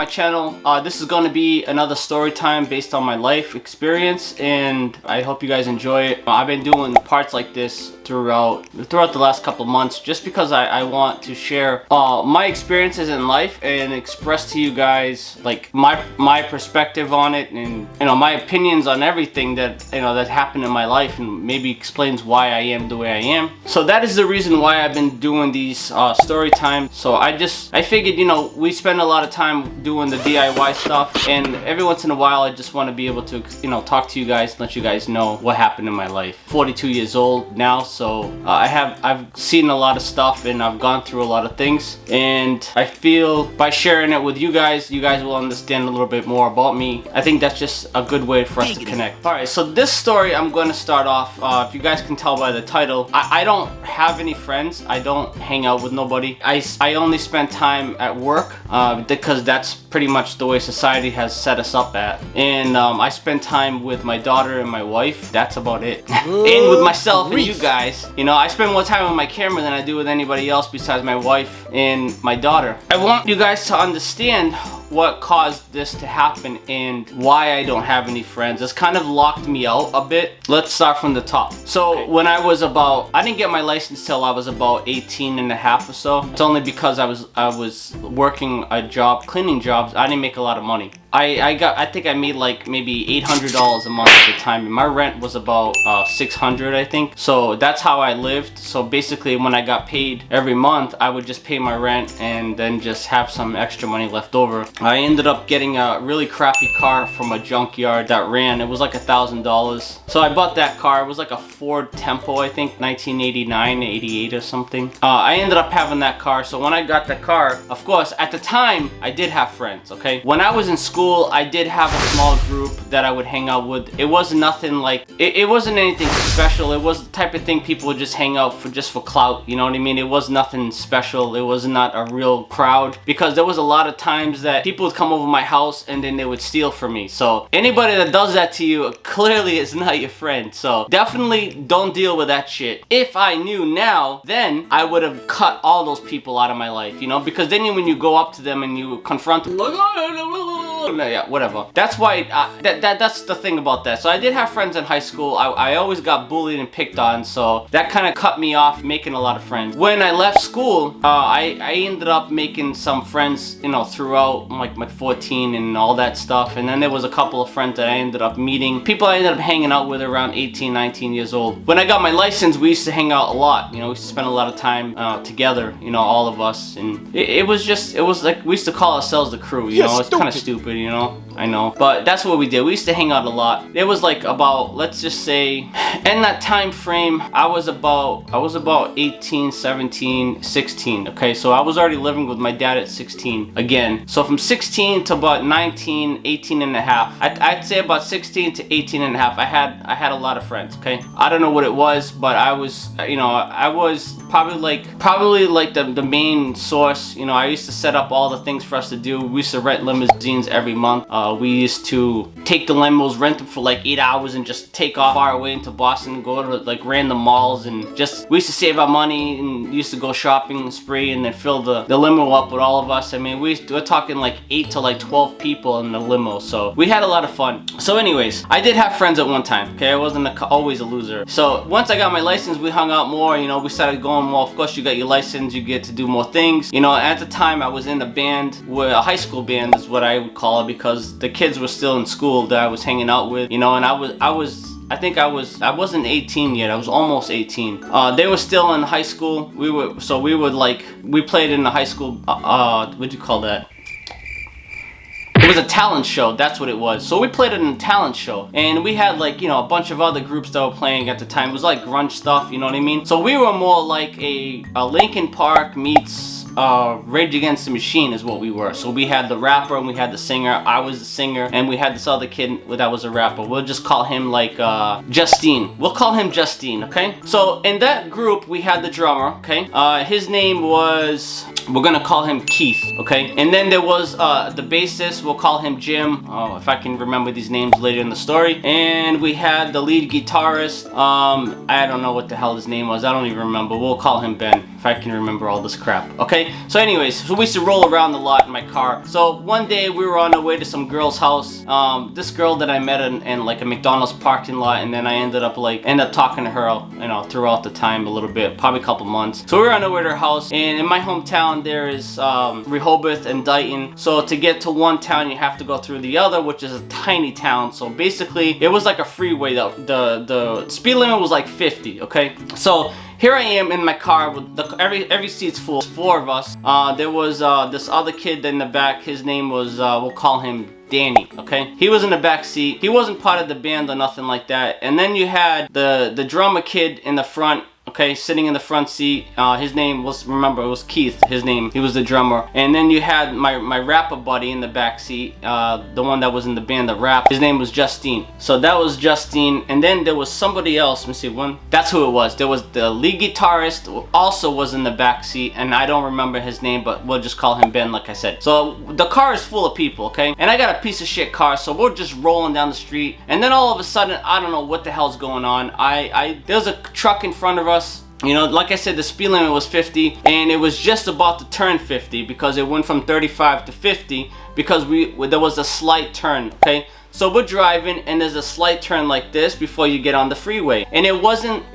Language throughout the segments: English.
my channel. This is going to be another story time based on my life experience, and I hope you guys enjoy it. I've been doing parts like this throughout the last couple of months just because I want to share my experiences in life and express to you guys like my perspective on it, and my opinions on everything that that happened in my life, and maybe explains why I am the way I am. So that is the reason why I've been doing these story time. So I figured, we spend a lot of time doing the DIY stuff, and every once in a while I just want to be able to talk to you guys and let you guys know what happened in my life. 42 years old now, so I've seen a lot of stuff and I've gone through a lot of things, and I feel by sharing it with you guys will understand a little bit more about me. I think that's just a good way for us to connect. Alright, so this story I'm going to start off, if you guys can tell by the title, I don't have any friends. I don't hang out with nobody. I only spend time at work because that's pretty much the way society has set us up at. And I spend time with my daughter and my wife. That's about it. And with myself and you guys. I spend more time with my camera than I do with anybody else besides my wife and my daughter. I want you guys to understand what caused this to happen and why I don't have any friends. It's kind of locked me out a bit. Let's start from the top. So when I didn't get my license till I was about 18 and a half or so. It's only because I was working a job, cleaning jobs. I didn't make a lot of money. I think I made like maybe $800 a month at the time, and my rent was about $600, I think. So that's how I lived. So basically when I got paid every month, I would just pay my rent and then just have some extra money left over. I ended up getting a really crappy car from a junkyard that ran. It was like $1,000. So I bought that car. It was like a Ford Tempo, I think, 1989, 88 or something. I ended up having that car. So when I got the car, of course, at the time, I did have friends, okay? When I was in school, I did have a small group that I would hang out with. It was nothing like, it wasn't anything special. It was the type of thing people would just hang out for, just for clout, you know what I mean? It was nothing special. It was not a real crowd, because there was a lot of times that people would come over my house and then they would steal from me. So anybody that does that to you clearly is not your friend. So definitely don't deal with that shit. If I knew now, then I would have cut all those people out of my life, because then when you go up to them and you confront them, like, yeah, whatever. That's why that's the thing about that. So I did have friends in high school. I always got bullied and picked on, so that kind of cut me off making a lot of friends. When I left school, I ended up making some friends, throughout like my 14 and all that stuff. And then there was a couple of friends that I ended up meeting, people I ended up hanging out with around 18, 19 years old. When I got my license, we used to hang out a lot. We used to spend a lot of time together, all of us, and it was like we used to call ourselves the crew. It's kind of stupid, I know, but that's what we did. We used to hang out a lot. It was like about, let's just say, in that time frame, I was about 18, 17, 16. Okay, so I was already living with my dad at 16 again. So from 16 to about 19, 18 and a half, I'd say about 16 to 18 and a half, I had a lot of friends. Okay, I don't know what it was, but I was probably like the main source. I used to set up all the things for us to do. We used to rent limousines every month. We used to take the limos, rent them for like 8 hours, and just take off far away into Boston, go to like random malls, and we used to save our money and used to go shopping spree and then fill the limo up with all of us. I mean, we're talking like 8 to like 12 people in the limo, so we had a lot of fun. So anyways, I did have friends at one time, okay? I wasn't always a loser. So once I got my license, we hung out more, we started going more. Of course, you got your license, you get to do more things. At the time I was in a band, a high school band is what I would call it, because the kids were still in school that I was hanging out with, and I wasn't 18 yet. I was almost 18. They were still in high school. We played in the high school, what'd you call that? It was a talent show, that's what it was. So we played in a talent show, and we had like, a bunch of other groups that were playing at the time. It was like grunge stuff, you know what I mean? So we were more like a Linkin Park meets Rage Against the Machine is what we were. So we had the rapper and we had the singer. I was the singer, and we had this other kid that was a rapper. We'll just call him like Justine. We'll call him Justine, okay? So in that group we had the drummer, okay? His name was, we're gonna call him Keith, okay? And then there was the bassist, we'll call him Jim. Oh, if I can remember these names later in the story. And we had the lead guitarist, I don't know what the hell his name was. I don't even remember. We'll call him Ben, if I can remember all this crap, okay? okay? So anyways, so we used to roll around a lot in my car. So one day we were on the way to some girl's house. This girl that I met in like a McDonald's parking lot, and then I ended up talking to her, you know, throughout the time a little bit, probably a couple months. So we were on the way to her house, and in my hometown there is Rehoboth and Dighton. So to get to one town you have to go through the other, which is a tiny town. So basically it was like a freeway. The speed limit was like 50, okay? So here I am in my car with every seat's full, 4 of us. There was this other kid in the back. His name was we'll call him Danny, okay? He was in the back seat. He wasn't part of the band or nothing like that. And then you had the drummer kid in the front, okay, sitting in the front seat. His name was, remember, it was Keith, his name. He was the drummer. And then you had my rapper buddy in the back seat, the one that was in the band that rapped. His name was Justine. So that was Justine. And then there was somebody else. Let me see, one. That's who it was. There was the lead guitarist, who also was in the back seat, and I don't remember his name, but we'll just call him Ben, like I said. So the car is full of people, okay? And I got a piece of shit car, so we're just rolling down the street. And then all of a sudden, I don't know what the hell's going on. There's a truck in front of us. You know, like I said, the speed limit was 50, and it was just about to turn 50 because it went from 35 to 50 because there was a slight turn, okay? So we're driving, and there's a slight turn like this before you get on the freeway, and it wasn't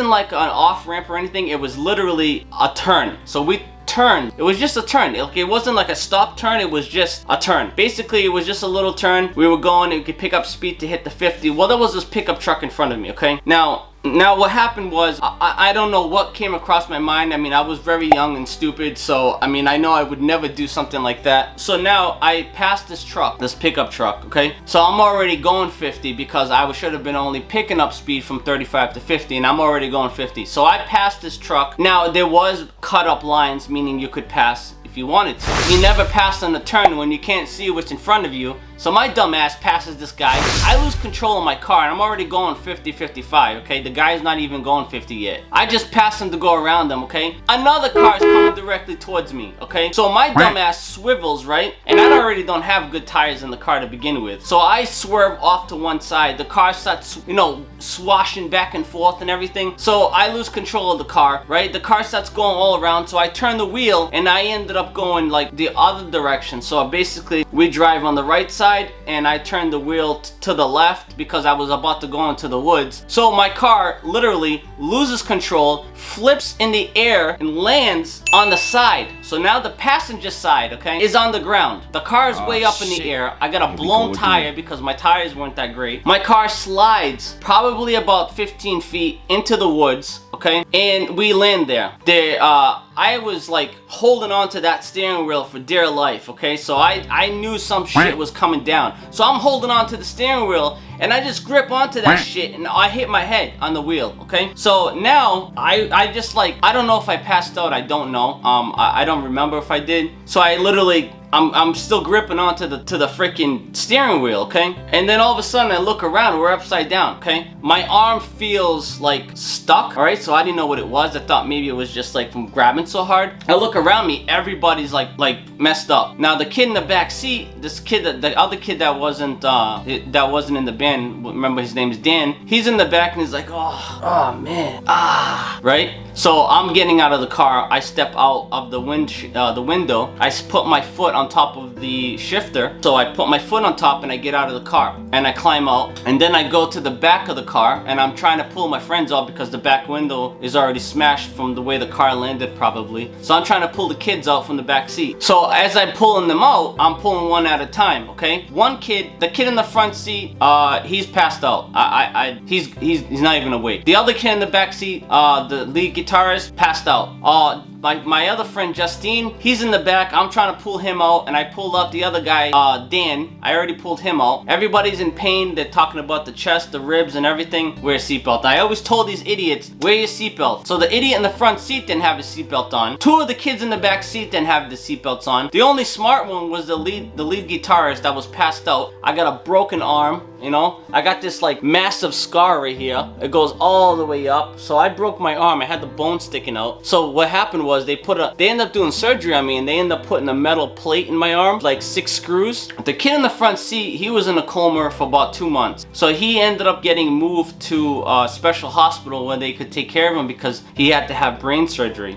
like an off ramp or anything. It was literally a turn. So we turned. It was just a turn. It wasn't like a stop turn. It was just a turn. Basically, it was just a little turn. We were going. You could pick up speed to hit the 50. Well, there was this pickup truck in front of me. Okay. Now what happened was, I don't know what came across my mind. I mean, I was very young and stupid, so I mean, I know I would never do something like that. So now I passed this truck, this pickup truck, okay? So I'm already going 50 because I should have been only picking up speed from 35 to 50, and I'm already going 50. So I passed this truck. Now there was cut up lines, meaning you could pass if you wanted to. You never pass on the turn when you can't see what's in front of you. So my dumb ass passes this guy. I lose control of my car, and I'm already going 50, 55, okay? The guy's not even going 50 yet. I just pass him to go around him, okay? Another car is coming directly towards me, okay? So my dumb ass swivels, right? And I already don't have good tires in the car to begin with. So I swerve off to one side. The car starts, you know, swashing back and forth and everything. So I lose control of the car, right? The car starts going all around. So I turn the wheel, and I ended up going like the other direction. So basically, we drive on the right side, and I turned the wheel to the left because I was about to go into the woods. So my car literally loses control, flips in the air, and lands on the side. So now the passenger side, okay, is on the ground. The car is way up in the air. I got a blown tire because my tires weren't that great. My car slides probably about 15 feet into the woods, okay, and we land there. I was like holding on to that steering wheel for dear life, okay? So I knew some shit was coming down. So I'm holding on to the steering wheel, and I just grip onto that shit, and I hit my head on the wheel, okay? So now I just like, I don't know if I passed out, I don't know. I don't remember if I did. So I literally, I'm still gripping onto the freaking steering wheel, okay? And then all of a sudden I look around, we're upside down, okay? My arm feels like stuck, all right? So I didn't know what it was. I thought maybe it was just like from grabbing so hard. I look around me, everybody's like messed up. Now the kid in the back seat, this kid, the other kid that wasn't in the band, remember his name is Dan, he's in the back and he's like, oh man, right? So I'm getting out of the car. I step out of the window. I put my foot on top of the shifter. So I put my foot on top and I get out of the car and I climb out, and then I go to the back of the car and I'm trying to pull my friends out because the back window is already smashed from the way the car landed probably. So I'm trying to pull the kids out from the back seat. So as I'm pulling them out, I'm pulling one at a time, okay? One kid, the kid in the front seat, he's passed out. He's not even awake. The other kid in the back seat, the lead guitarist, passed out. My other friend Justine, he's in the back. I'm trying to pull him out, and I pulled out the other guy, Dan. I already pulled him out. Everybody's in pain. They're talking about the chest, the ribs, and everything. Wear a seatbelt. I always told these idiots, wear your seatbelt. So the idiot in the front seat didn't have his seatbelt on. 2 of the kids in the back seat didn't have the seatbelts on. The only smart one was the lead guitarist that was passed out. I got a broken arm, you know. I got this like massive scar right here. It goes all the way up. So I broke my arm. I had the bone sticking out. So what happened was, was they ended up doing surgery on me, and they ended up putting a metal plate in my arm, like 6 screws. The kid in the front seat, he was in a coma for about 2 months. So he ended up getting moved to a special hospital where they could take care of him because he had to have brain surgery.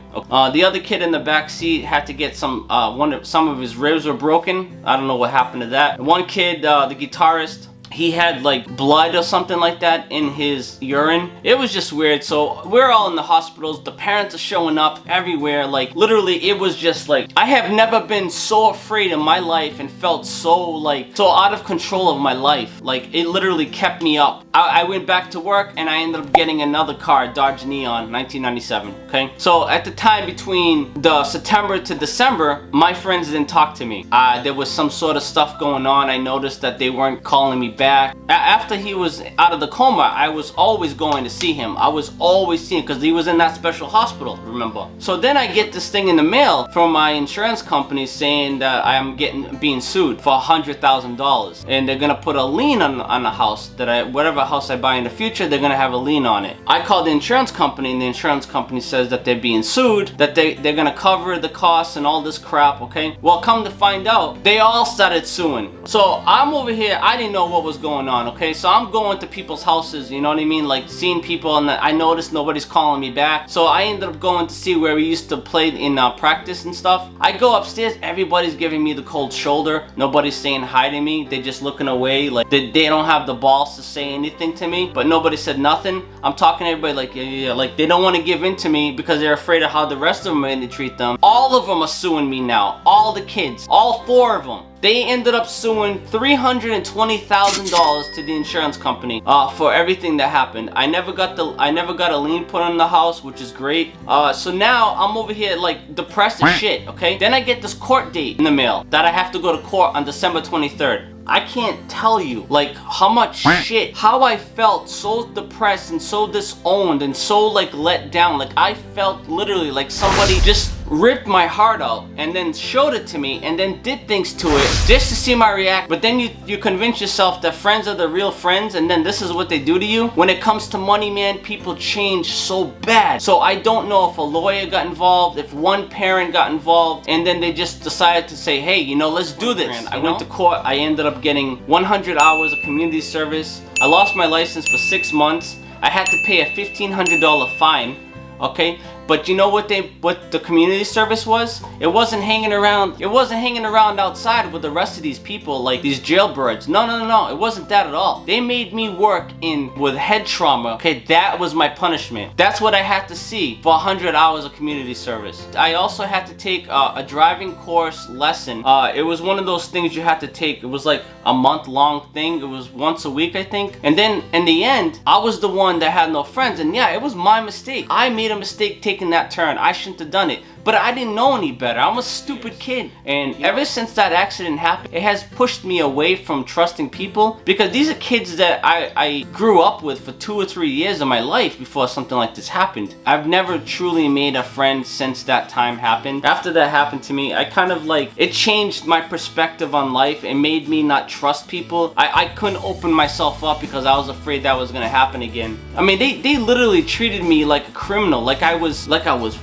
The other kid in the back seat had to get some of his ribs were broken. I don't know what happened to that. One kid, the guitarist, he had like blood or something like that in his urine. It was just weird. So we're all in the hospitals. The parents are showing up everywhere. Like literally, it was just like, I have never been so afraid in my life and felt so out of control of my life. Like it literally kept me up. I went back to work and I ended up getting another car, Dodge Neon, 1997. Okay. So at the time between the September to December, my friends didn't talk to me. There was some sort of stuff going on. I noticed that they weren't calling me back. After he was out of the coma, I was always going to see him. I was always seeing him because he was in that special hospital, remember? So then I get this thing in the mail from my insurance company saying that I am being sued for $100,000, and they're gonna put a lien on the house that whatever house I buy in the future, they're gonna have a lien on it. I called the insurance company, and the insurance company says that they're being sued, that they're gonna cover the costs and all this crap. Okay, well, come to find out, they all started suing. So I'm over here, I didn't know what was going on. Okay, so I'm going to people's houses, you know what I mean, like seeing people, and I noticed nobody's calling me back. So I ended up going to see where we used to play in practice and stuff. I go upstairs, everybody's giving me the cold shoulder. Nobody's saying hi to me. They're just looking away, like they don't have the balls to say anything to me. But nobody said nothing. I'm talking to everybody like, yeah, like they don't want to give in to me because they're afraid of how the rest of them are going to treat them. All of them are suing me now. All the kids, all 4 of them. They ended up suing $320,000 to the insurance company for everything that happened. I never got a lien put on the house, which is great. So now I'm over here like depressed as shit. Okay, then I get this court date in the mail that I have to go to court on December 23rd. I can't tell you like how much shit, how I felt so depressed and so disowned and so like let down. Like I felt literally like somebody just ripped my heart out and then showed it to me and then did things to it just to see my reaction. But then you convince yourself that friends are the real friends, and then this is what they do to you. When it comes to money, man, people change so bad. So I don't know if a lawyer got involved, if one parent got involved, and then they just decided to say, hey, you know, let's do this. I went to court. I ended up getting 100 hours of community service. I lost my license for 6 months. I had to pay a $1,500 fine. Okay, but you know what the community service was? It wasn't hanging around. It wasn't hanging around outside with the rest of these people, like these jailbirds. No. It wasn't that at all. They made me work with head trauma. Okay, that was my punishment. That's what I had to see for 100 hours of community service. I also had to take a driving course lesson. It was one of those things you had to take. It was like a month-long thing. It was once a week, I think. And then in the end, I was the one that had no friends. And yeah, it was my mistake. I made a mistake taking that turn. I shouldn't have done it, but I didn't know any better. I'm a stupid kid, and ever since that accident happened, it has pushed me away from trusting people, because these are kids that I grew up with for 2 or 3 years of my life before something like this happened. I've never truly made a friend since that time happened. After that happened to me, I kind of like, it changed my perspective on life. It made me not trust people. I couldn't open myself up because I was afraid that was gonna happen again. I mean, they literally treated me like a criminal, like I was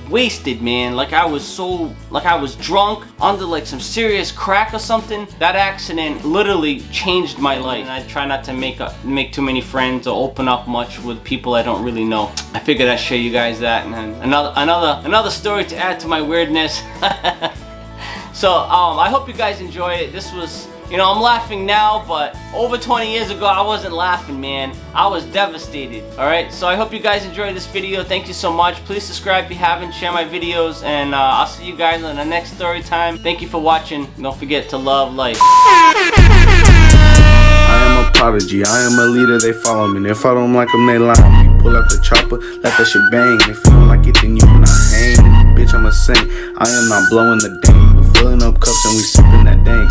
wasted, man. Like I was drunk under like some serious crack or something. That accident literally changed my life. And I try not to make too many friends or open up much with people I don't really know. I figured I'd show you guys that, and then another story to add to my weirdness. So I hope you guys enjoy it. This was, you know, I'm laughing now, but over 20 years ago, I wasn't laughing, man. I was devastated. Alright, so I hope you guys enjoyed this video. Thank you so much. Please subscribe if you haven't, share my videos, and I'll see you guys on the next story time. Thank you for watching. Don't forget to love life. I am a prodigy, I am a leader, they follow me. If I don't like them, they lie on me. Pull out the chopper, let that shit bang. If you don't like it, then you cannot hang. Bitch, I'm a saint, I am not blowing the dang. We're filling up cups and we sipping that dang.